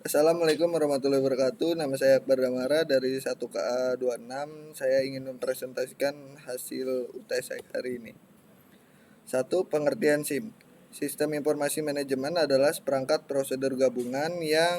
Assalamualaikum warahmatullahi wabarakatuh. Nama saya Akbar Damara dari 1KA26. Saya ingin mempresentasikan hasil UTS saya hari ini. 1. Pengertian SIM. Sistem Informasi Manajemen adalah seperangkat prosedur gabungan yang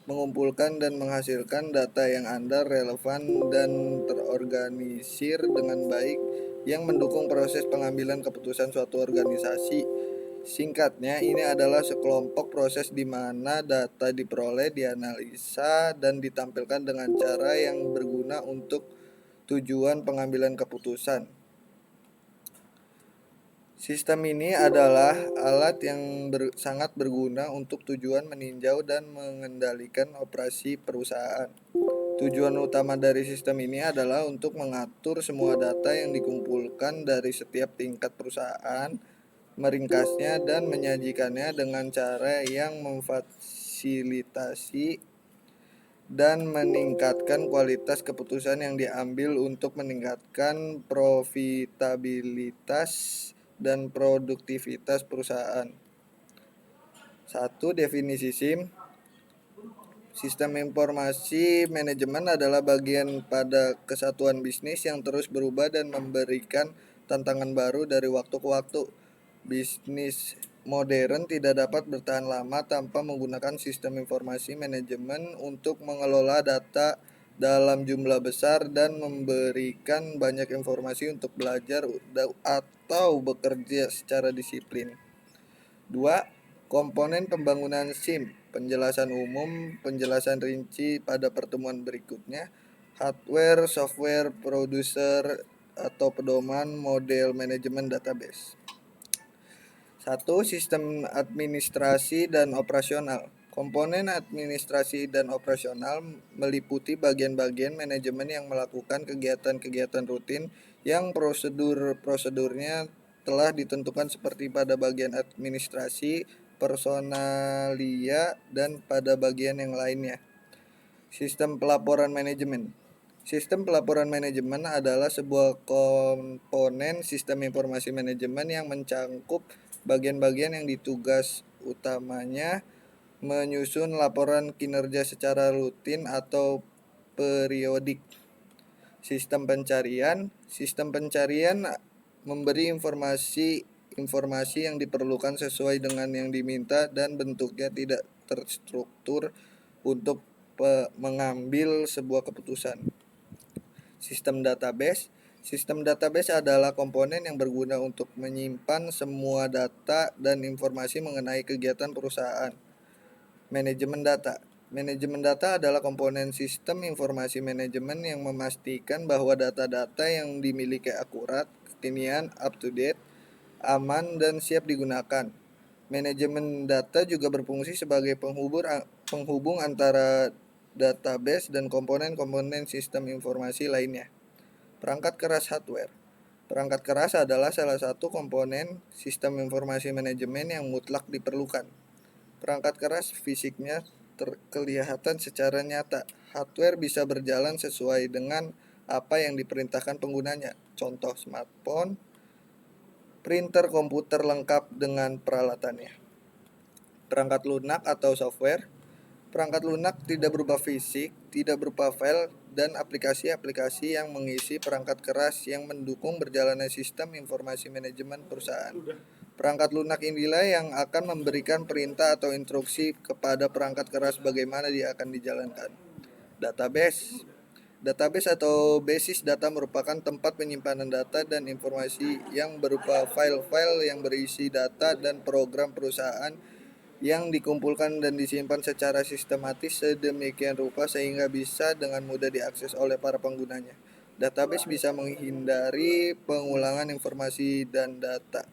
mengumpulkan dan menghasilkan data yang andal, relevan, dan terorganisir dengan baik yang mendukung proses pengambilan keputusan suatu organisasi. Singkatnya, ini adalah sekelompok proses di mana data diperoleh, dianalisa, dan ditampilkan dengan cara yang berguna untuk tujuan pengambilan keputusan. Sistem ini adalah alat yang sangat berguna untuk tujuan meninjau dan mengendalikan operasi perusahaan. Tujuan utama dari sistem ini adalah untuk mengatur semua data yang dikumpulkan dari setiap tingkat perusahaan, meringkasnya dan menyajikannya dengan cara yang memfasilitasi dan meningkatkan kualitas keputusan yang diambil untuk meningkatkan profitabilitas dan produktivitas perusahaan. 1. Definisi SIM. Sistem informasi manajemen adalah bagian pada kesatuan bisnis yang terus berubah dan memberikan tantangan baru dari waktu ke waktu. Bisnis modern tidak dapat bertahan lama tanpa menggunakan sistem informasi manajemen untuk mengelola data dalam jumlah besar dan memberikan banyak informasi untuk belajar atau bekerja secara disiplin. 2. Komponen pembangunan SIM. Penjelasan umum, penjelasan rinci pada pertemuan berikutnya. Hardware, software, produser, atau pedoman model manajemen database. 1. Sistem administrasi dan operasional. Komponen administrasi dan operasional meliputi bagian-bagian manajemen yang melakukan kegiatan-kegiatan rutin yang prosedur-prosedurnya telah ditentukan seperti pada bagian administrasi, personalia, dan pada bagian yang lainnya. Sistem pelaporan manajemen. Sistem pelaporan manajemen adalah sebuah komponen sistem informasi manajemen yang mencangkup bagian-bagian yang ditugas utamanya menyusun laporan kinerja secara rutin atau periodik. Sistem pencarian. Sistem pencarian memberi informasi yang diperlukan sesuai dengan yang diminta dan bentuknya tidak terstruktur untuk mengambil sebuah keputusan. Sistem database. Sistem database adalah komponen yang berguna untuk menyimpan semua data dan informasi mengenai kegiatan perusahaan. Manajemen data. Manajemen data adalah komponen sistem informasi manajemen yang memastikan bahwa data-data yang dimiliki akurat, kekinian, up-to-date, aman, dan siap digunakan. Manajemen data juga berfungsi sebagai penghubung antara database dan komponen-komponen sistem informasi lainnya. Perangkat keras hardware. Perangkat keras adalah salah satu komponen sistem informasi manajemen yang mutlak diperlukan. Perangkat keras fisiknya kelihatan secara nyata. Hardware bisa berjalan sesuai dengan apa yang diperintahkan penggunanya. Contoh smartphone, printer komputer lengkap dengan peralatannya. Perangkat lunak atau software. Perangkat lunak tidak berupa fisik, tidak berupa file, dan aplikasi-aplikasi yang mengisi perangkat keras yang mendukung berjalannya sistem informasi manajemen perusahaan. Perangkat lunak inilah yang akan memberikan perintah atau instruksi kepada perangkat keras bagaimana dia akan dijalankan. Database. Database atau basis data merupakan tempat penyimpanan data dan informasi yang berupa file-file yang berisi data dan program perusahaan yang dikumpulkan dan disimpan secara sistematis sedemikian rupa sehingga bisa dengan mudah diakses oleh para penggunanya. Database bisa menghindari pengulangan informasi dan data.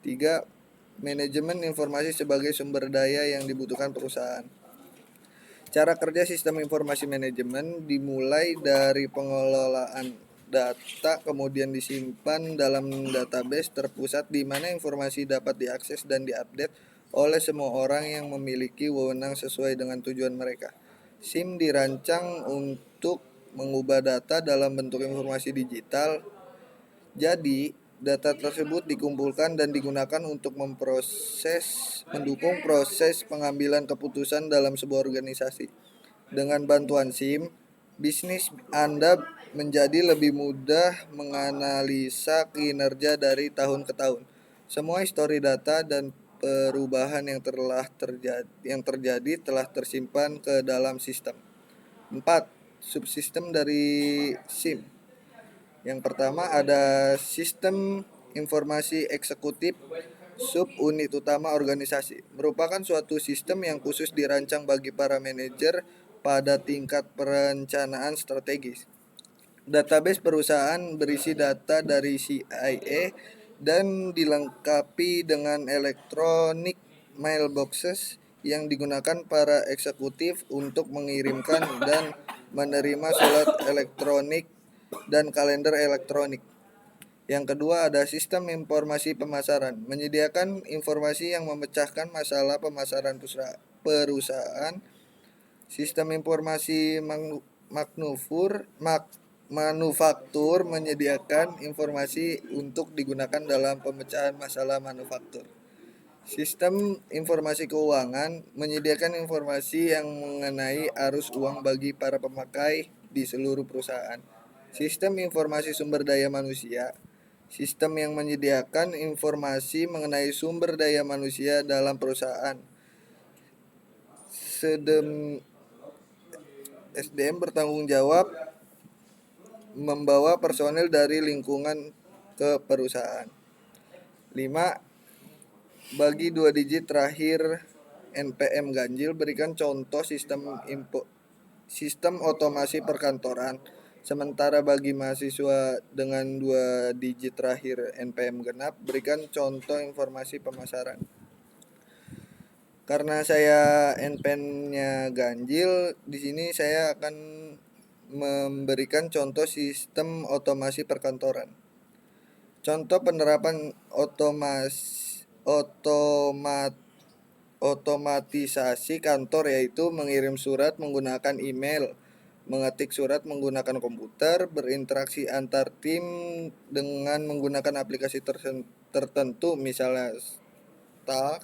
3. Manajemen informasi sebagai sumber daya yang dibutuhkan perusahaan. Cara kerja sistem informasi manajemen dimulai dari pengelolaan data, kemudian disimpan dalam database terpusat di mana informasi dapat diakses dan diupdate oleh semua orang yang memiliki wewenang sesuai dengan tujuan mereka. SIM dirancang untuk mengubah data dalam bentuk informasi digital. Jadi, Data tersebut dikumpulkan dan digunakan untuk mendukung proses pengambilan keputusan dalam sebuah organisasi. Dengan bantuan SIM, bisnis Anda menjadi lebih mudah menganalisa kinerja dari tahun ke tahun. Semua histori data dan perubahan yang terjadi telah tersimpan ke dalam sistem. 4. Subsistem dari SIM. Yang pertama ada sistem informasi eksekutif subunit utama organisasi. Merupakan suatu sistem yang khusus dirancang bagi para manajer pada tingkat perencanaan strategis. Database perusahaan berisi data dari CIA dan dilengkapi dengan electronic mailboxes yang digunakan para eksekutif untuk mengirimkan dan menerima surat elektronik dan kalender elektronik. Yang kedua ada sistem informasi pemasaran, menyediakan informasi yang memecahkan masalah pemasaran perusahaan. Sistem informasi manufaktur menyediakan informasi untuk digunakan dalam pemecahan masalah manufaktur. Sistem informasi keuangan menyediakan informasi yang mengenai arus uang bagi para pemakai di seluruh perusahaan. Sistem informasi sumber daya manusia, sistem yang menyediakan informasi mengenai sumber daya manusia dalam perusahaan. SDM bertanggung jawab membawa personel dari lingkungan ke perusahaan. 5. Bagi 2 digit terakhir NPM ganjil, berikan contoh sistem otomasi perkantoran. Sementara bagi mahasiswa dengan 2 digit terakhir NPM genap, berikan contoh informasi pemasaran. Karena saya NPM-nya ganjil, di sini saya akan memberikan contoh sistem otomasi perkantoran. Contoh penerapan otomatisasi kantor yaitu mengirim surat menggunakan email, mengetik surat menggunakan komputer, berinteraksi antar tim dengan menggunakan aplikasi tertentu misalnya Slack,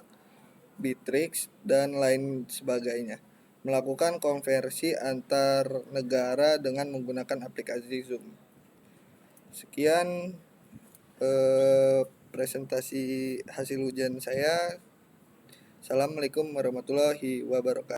Bittrex, dan lain sebagainya. Melakukan konversi antar negara dengan menggunakan aplikasi Zoom. Sekian presentasi hasil ujian saya. Assalamualaikum warahmatullahi wabarakatuh.